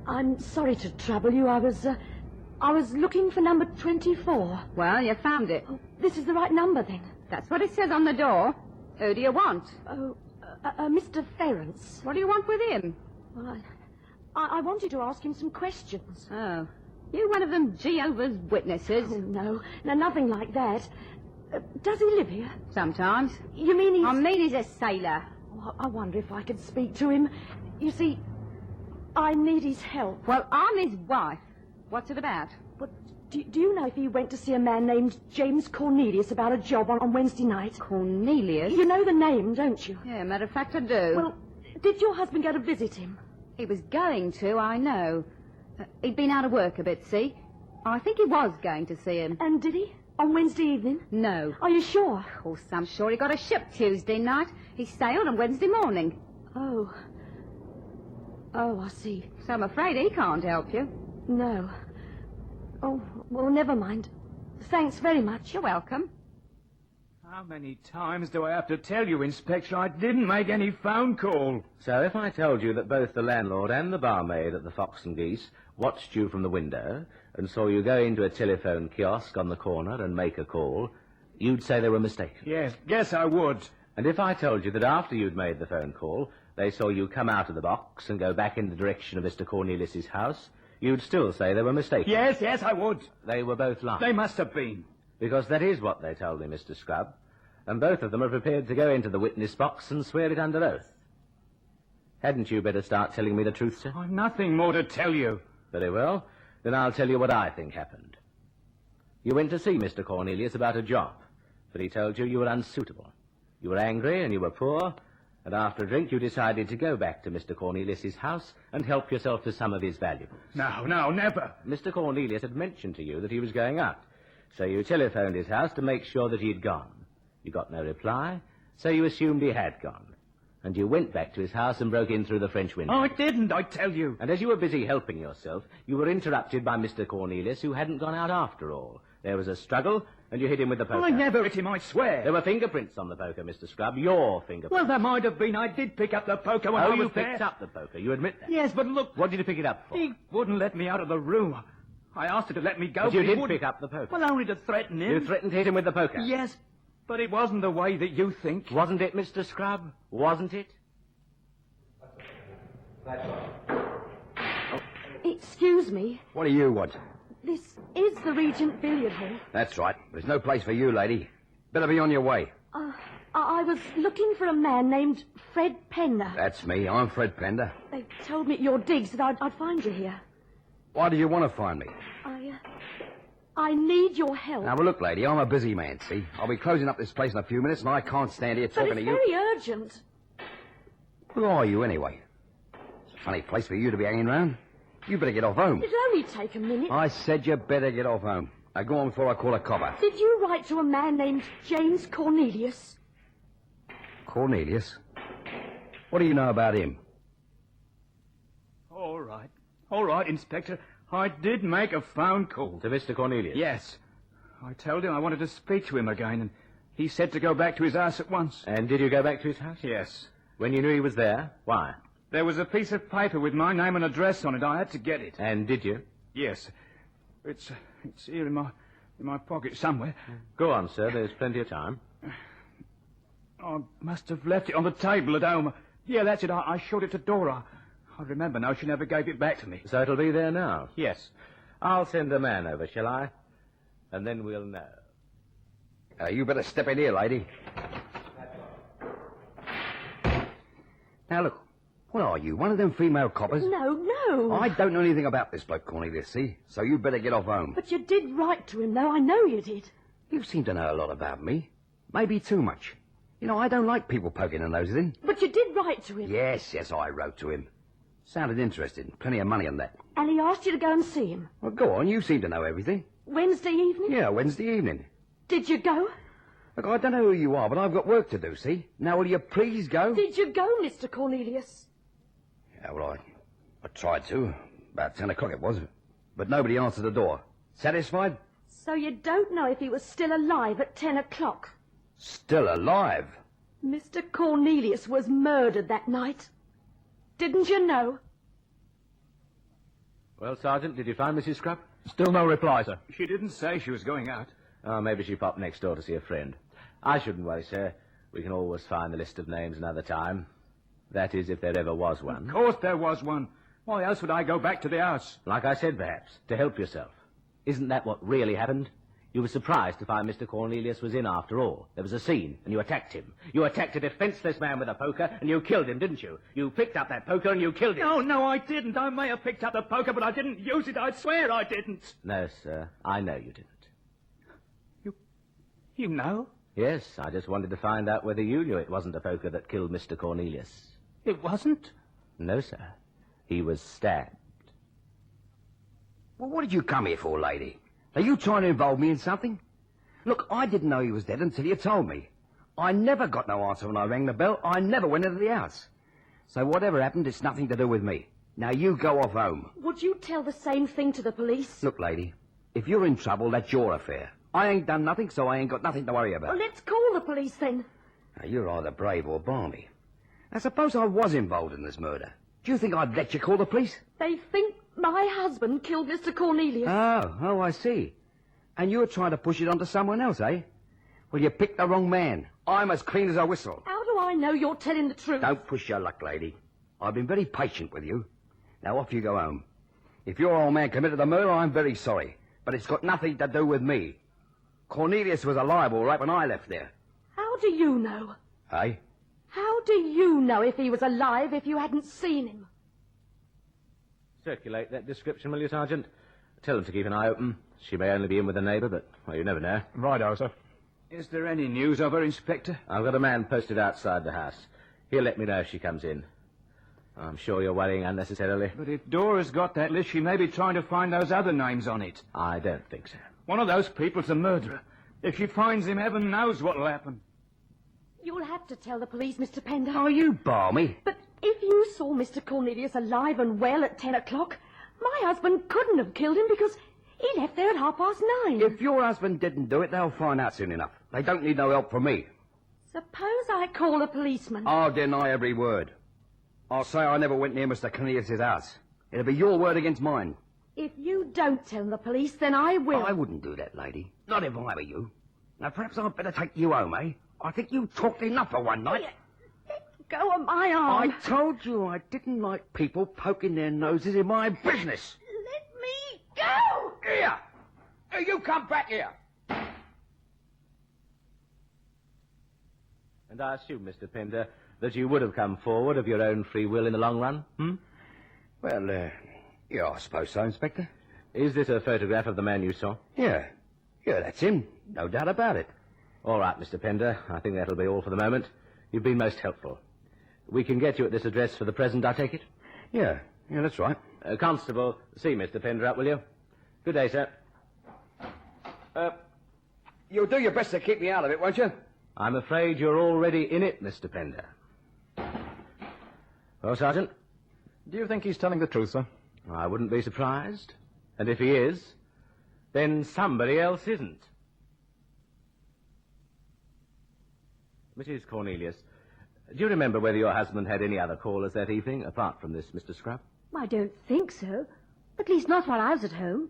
I'm sorry to trouble you. I was looking for number 24.
Well, you found it.
Oh, this is the right number, then.
That's what it says on the door. Who do you want?
Oh, Mr. Ferrance.
What do you want with him?
Well, I wanted to ask him some questions.
Oh, you one of them Jehovah's Witnesses?
Oh, no, nothing like that. Does he live here?
Sometimes.
You mean he's...
I mean he's a sailor.
Oh, I wonder if I could speak to him. You see, I need his help.
Well, I'm his wife. What's it about?
But do you know if he went to see a man named James Cornelius about a job on Wednesday night?
Cornelius?
You know the name, don't you?
Yeah, matter of fact, I do.
Well, did your husband go to visit him?
He was going to, I know. He'd been out of work a bit, see? I think he was going to see him.
And did he? On Wednesday evening?
No.
Are you sure?
Of course, I'm sure he got a ship Tuesday night. He sailed on Wednesday morning.
Oh, I see.
So I'm afraid he can't help you.
No. Oh, well, never mind. Thanks very much.
You're welcome.
How many times do I have to tell you, Inspector, I didn't make any phone call?
So if I told you that both the landlord and the barmaid at the Fox and Geese watched you from the window and saw you go into a telephone kiosk on the corner and make a call, you'd say they were mistaken.
Yes, I would.
And if I told you that after you'd made the phone call, they saw you come out of the box and go back in the direction of Mr. Cornelius's house, you'd still say they were mistaken.
Yes, I would.
They were both lying.
They must have been.
Because that is what they told me, Mr. Scrubb. And both of them are prepared to go into the witness box and swear it under oath. Hadn't you better start telling me the truth, sir?
I've nothing more to tell you.
Very well. Then I'll tell you what I think happened. You went to see Mr. Cornelius about a job, but he told you were unsuitable. You were angry and you were poor, and after a drink you decided to go back to Mr. Cornelius's house and help yourself to some of his valuables.
No, never.
Mr. Cornelius had mentioned to you that he was going out, so you telephoned his house to make sure that he'd gone. You got no reply, so you assumed he had gone. And you went back to his house and broke in through the French window.
I didn't, I tell you.
And as you were busy helping yourself, you were interrupted by Mr. Cornelius, who hadn't gone out after all. There was a struggle, and you hit him with the poker.
I never hit him, I swear.
There were fingerprints on the poker, Mr. Scrubb. Your fingerprints.
Well, there might have been. I did pick up the poker when I was
you
there.
picked up the poker. You admit that?
Yes, but look.
What did you pick it up for?
He wouldn't let me out of the room. I asked her to let me go,
But you
he
did
wouldn't.
pick up the poker.
Well, only to threaten him.
You threatened to hit him with the poker?
Yes, but it wasn't the way that you think.
Wasn't it, Mr. Scrubb? Wasn't it?
Excuse me.
What do you want?
This is the Regent Billiard Hall.
That's right. There's no place for you, lady. Better be on your way.
I was looking for a man named Fred Pender.
That's me. I'm Fred Pender.
They told me at your digs that I'd find you here.
Why do you want to find me?
I need your help.
Now, well, look, lady, I'm a busy man, see? I'll be closing up this place in a few minutes, and I can't stand here talking to you.
But it's very urgent.
Who are you, anyway? It's a funny place for you to be hanging around. You better get off home.
It'll only take a minute.
I said you better get off home. Now, go on before I call a copper.
Did you write to a man named James Cornelius?
Cornelius? What do you know about him?
All right, Inspector. I did make a phone call.
To Mr. Cornelius?
Yes. I told him I wanted to speak to him again, and he said to go back to his house at once.
And did you go back to his house?
Yes.
When you knew he was there? Why?
There was a piece of paper with my name and address on it. I had to get it.
And did you?
Yes. It's here in my pocket somewhere.
Go on, sir. There's plenty of time.
I must have left it on the table at home. Yeah, that's it. I showed it to Dora. I remember now. She never gave it back to me.
So it'll be there now?
Yes.
I'll send a man over, shall I? And then we'll know.
You better step in here, lady. Now, look. What are you, one of them female coppers?
No.
I don't know anything about this bloke, Cornelius, see? So you better get off home.
But you did write to him, though. I know you did.
You seem to know a lot about me. Maybe too much. You know, I don't like people poking their noses in.
But you did write to him.
Yes, I wrote to him. Sounded interested. Plenty of money on that.
And he asked you to go and see him.
Well, go on. You seem to know everything.
Wednesday evening?
Yeah, Wednesday evening.
Did you go?
Look, I don't know who you are, but I've got work to do, see? Now, will you please go?
Did you go, Mr. Cornelius?
Yeah, well, I tried to. About 10 o'clock it was. But nobody answered the door. Satisfied?
So you don't know if he was still alive at 10 o'clock?
Still alive?
Mr. Cornelius was murdered that night. Didn't you know?
Well, Sergeant, did you find Mrs. Scrubb?
Still no reply, sir.
She didn't say she was going out.
Oh, maybe she popped next door to see a friend. I shouldn't worry, sir. We can always find the list of names another time. That is, if there ever was one.
Of course there was one. Why else would I go back to the house?
Like I said, perhaps, to help yourself. Isn't that what really happened? You were surprised to find Mr. Cornelius was in after all. There was a scene, and you attacked him. You attacked a defenseless man with a poker, and you killed him, didn't you? You picked up that poker and you killed him.
No, I didn't. I may have picked up the poker, but I didn't use it. I swear I didn't.
No, sir. I know you didn't.
You know?
Yes, I just wanted to find out whether you knew it wasn't a poker that killed Mr. Cornelius.
It wasn't?
No, sir. He was stabbed.
Well, what did you come here for, lady? Are you trying to involve me in something? Look, I didn't know he was dead until you told me. I never got no answer when I rang the bell. I never went into the house. So whatever happened, it's nothing to do with me. Now you go off home.
Would you tell the same thing to the police?
Look, lady, if you're in trouble, that's your affair. I ain't done nothing, so I ain't got nothing to worry about.
Well, let's call the police then.
Now, you're either brave or balmy. Now, suppose I was involved in this murder. Do you think I'd let you call the police?
They think my husband killed Mr. Cornelius.
Oh, I see. And you were trying to push it onto someone else, eh? Well, you picked the wrong man. I'm as clean as a whistle.
How do I know you're telling the truth?
Don't push your luck, lady. I've been very patient with you. Now, off you go home. If your old man committed the murder, I'm very sorry. But it's got nothing to do with me. Cornelius was alive all right when I left there.
How do you know?
Eh?
How do you know if he was alive if you hadn't seen him?
Circulate that description, will you, Sergeant? Tell them to keep an eye open. She may only be in with a neighbour, but, well, you never know.
Righto, sir.
Is there any news of her, Inspector?
I've got a man posted outside the house. He'll let me know if she comes in. I'm sure you're worrying unnecessarily.
But if Dora's got that list, she may be trying to find those other names on it.
I don't think so.
One of those people's a murderer. If she finds him, heaven knows what'll happen.
You'll have to tell the police, Mr. Pender.
Oh, you balmy.
But if you saw Mr. Cornelius alive and well at 10 o'clock, my husband couldn't have killed him because he left there at 9:30.
If your husband didn't do it, they'll find out soon enough. They don't need no help from me.
Suppose I call a policeman.
I'll deny every word. I'll say I never went near Mr. Cornelius' house. It'll be your word against mine.
If you don't tell the police, then I will.
I wouldn't do that, lady. Not if I were you. Now, perhaps I'd better take you home, eh? I think you talked enough for one night.
Let go of my arm.
I told you I didn't like people poking their noses in my business.
Let me go!
Here! You come back here!
And I assume, Mr. Pender, that you would have come forward of your own free will in the long run,
Well, yeah, I suppose so, Inspector.
Is this a photograph of the man you saw?
Yeah, that's him. No doubt about it.
All right, Mr. Pender. I think that'll be all for the moment. You've been most helpful. We can get you at this address for the present, I take it?
Yeah, that's right.
Constable, see Mr. Pender up, will you? Good day, sir.
You'll do your best to keep me out of it, won't you?
I'm afraid you're already in it, Mr. Pender. Well, Sergeant?
Do you think he's telling the truth, sir?
I wouldn't be surprised. And if he is, then somebody else isn't. Mrs. Cornelius, do you remember whether your husband had any other callers that evening, apart from this Mr. Scrubb?
I don't think so. At least not while I was at home.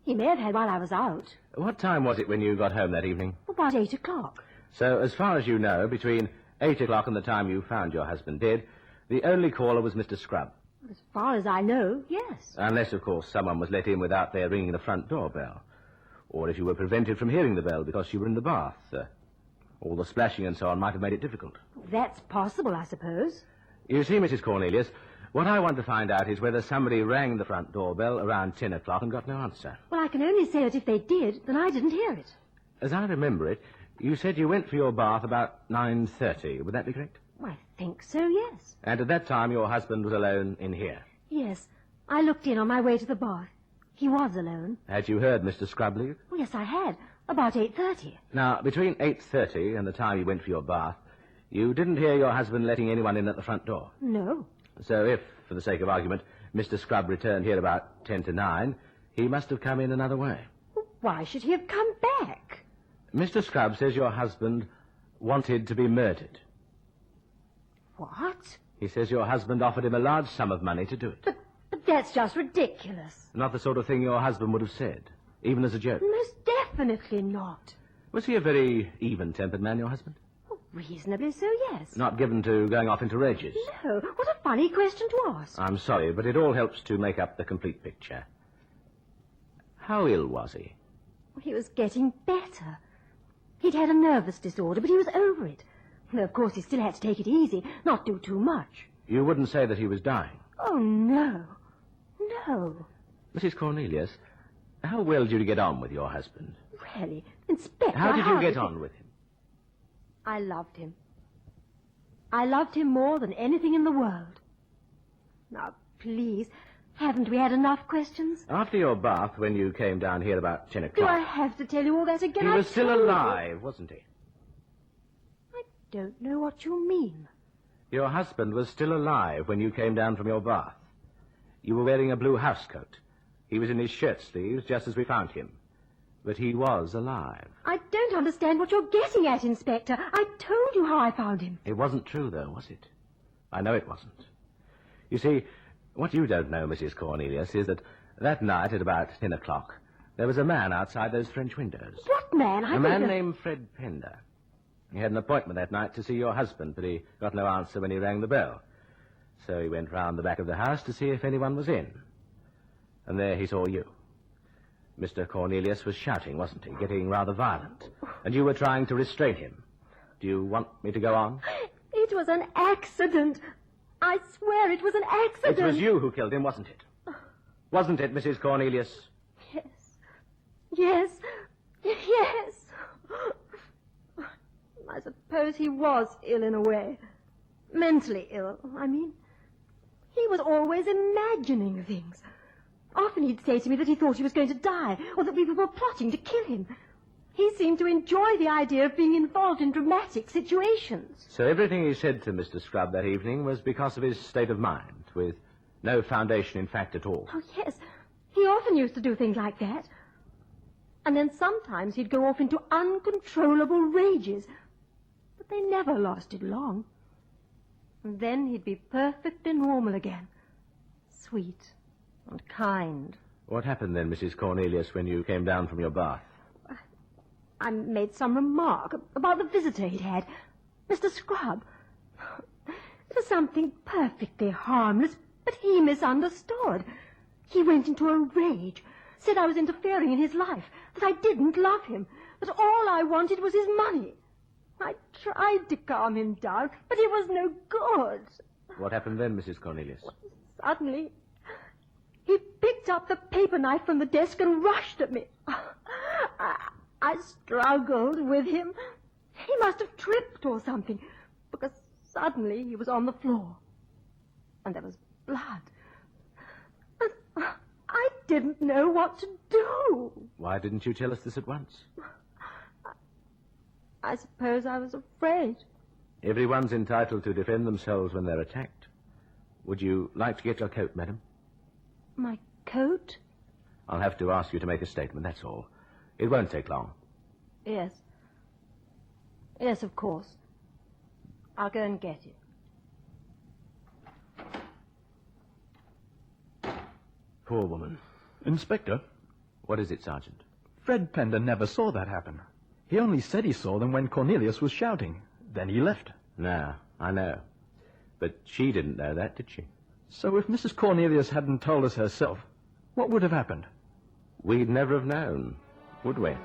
He may have had while I was out.
What time was it when you got home that evening?
About 8 o'clock.
So, as far as you know, between 8 o'clock and the time you found your husband dead, the only caller was Mr. Scrubb.
As far as I know, yes.
Unless, of course, someone was let in without their ringing the front door bell. Or if you were prevented from hearing the bell because you were in the bath. All the splashing and so on might have made it difficult.
That's possible, I suppose.
You see, Mrs. Cornelius, what I want to find out is whether somebody rang the front doorbell around 10 o'clock and got no answer.
Well, I can only say that if they did, then I didn't hear it.
As I remember it, you said you went for your bath about 9:30. Would that be correct?
I think so, yes.
And at that time, your husband was alone in here?
Yes. I looked in on my way to the bar. He was alone.
Had you heard Mr. Scrubb leave?
Oh, yes, I had. About 8:30.
Now, between 8:30 and the time you went for your bath, you didn't hear your husband letting anyone in at the front door.
No.
So if, for the sake of argument, Mr. Scrubb returned here about 10 to 9, he must have come in another way.
Why should he have come back?
Mr. Scrubb says your husband wanted to be murdered.
What?
He says your husband offered him a large sum of money to do it.
But that's just ridiculous.
Not the sort of thing your husband would have said, even as a joke.
Most definitely not.
Was he a very even-tempered man, your husband?
Oh, reasonably so, yes.
Not given to going off into rages?
No. What a funny question to ask.
I'm sorry, but it all helps to make up the complete picture. How ill was he?
He was getting better. He'd had a nervous disorder, but he was over it. Though, of course, he still had to take it easy, not do too much.
You wouldn't say that he was dying?
Oh, no. No.
Mrs. Cornelius, how well did you get on with your husband?
Really? Inspector,
How did you get on with him?
I loved him. I loved him more than anything in the world. Now, please, haven't we had enough questions?
After your bath, when you came down here about 10 o'clock...
Do I have to tell you all that again?
He was
I
still
told you.
alive, wasn't he?
I don't know what you mean.
Your husband was still alive when you came down from your bath. You were wearing a blue housecoat. He was in his shirt sleeves just as we found him. But he was alive.
I don't understand what you're getting at, Inspector. I told you how I found him.
It wasn't true, though, was it? I know it wasn't. You see, what you don't know, Mrs. Cornelius, is that night at about 10 o'clock, there was a man outside those French windows.
What man?
A man named Fred Pender. He had an appointment that night to see your husband, but he got no answer when he rang the bell. So he went round the back of the house to see if anyone was in. And there he saw you. Mr. Cornelius was shouting, wasn't he? Getting rather violent. And you were trying to restrain him. Do you want me to go on?
It was an accident. I swear it was an accident.
It was you who killed him, wasn't it? Wasn't it, Mrs. Cornelius?
Yes. Yes. Yes. I suppose he was ill in a way. Mentally ill, I mean. He was always imagining things. Often he'd say to me that he thought he was going to die, or that people were plotting to kill him. He seemed to enjoy the idea of being involved in dramatic situations.
So everything he said to Mr. Scrubb that evening was because of his state of mind, with no foundation in fact at all.
Oh, yes. He often used to do things like that. And then sometimes he'd go off into uncontrollable rages. But they never lasted long. And then he'd be perfectly normal again. Sweet and kind.
What happened then, Mrs. Cornelius, when you came down from your bath?
I made some remark about the visitor he'd had, Mr. Scrubb. It was something perfectly harmless, but he misunderstood. He went into a rage, said I was interfering in his life, that I didn't love him, that all I wanted was his money. I tried to calm him down, but it was no good.
What happened then, Mrs. Cornelius?
Suddenly, he picked up the paper knife from the desk and rushed at me. I struggled with him. He must have tripped or something, because suddenly he was on the floor. And there was blood. And I didn't know what to do.
Why didn't you tell us this at once?
I suppose I was afraid.
Everyone's entitled to defend themselves when they're attacked. Would you like to get your coat, madam?
My coat?
I'll have to ask you to make a statement, that's all. It won't take long.
Yes. Yes, of course. I'll go and get it.
Poor woman.
Inspector,
What is it, Sergeant?
Fred Pender never saw that happen. He only said he saw them when Cornelius was shouting. Then he left.
No, I know. But she didn't know that, did she?
So if Mrs. Cornelius hadn't told us herself, what would have happened?
We'd never have known, would we?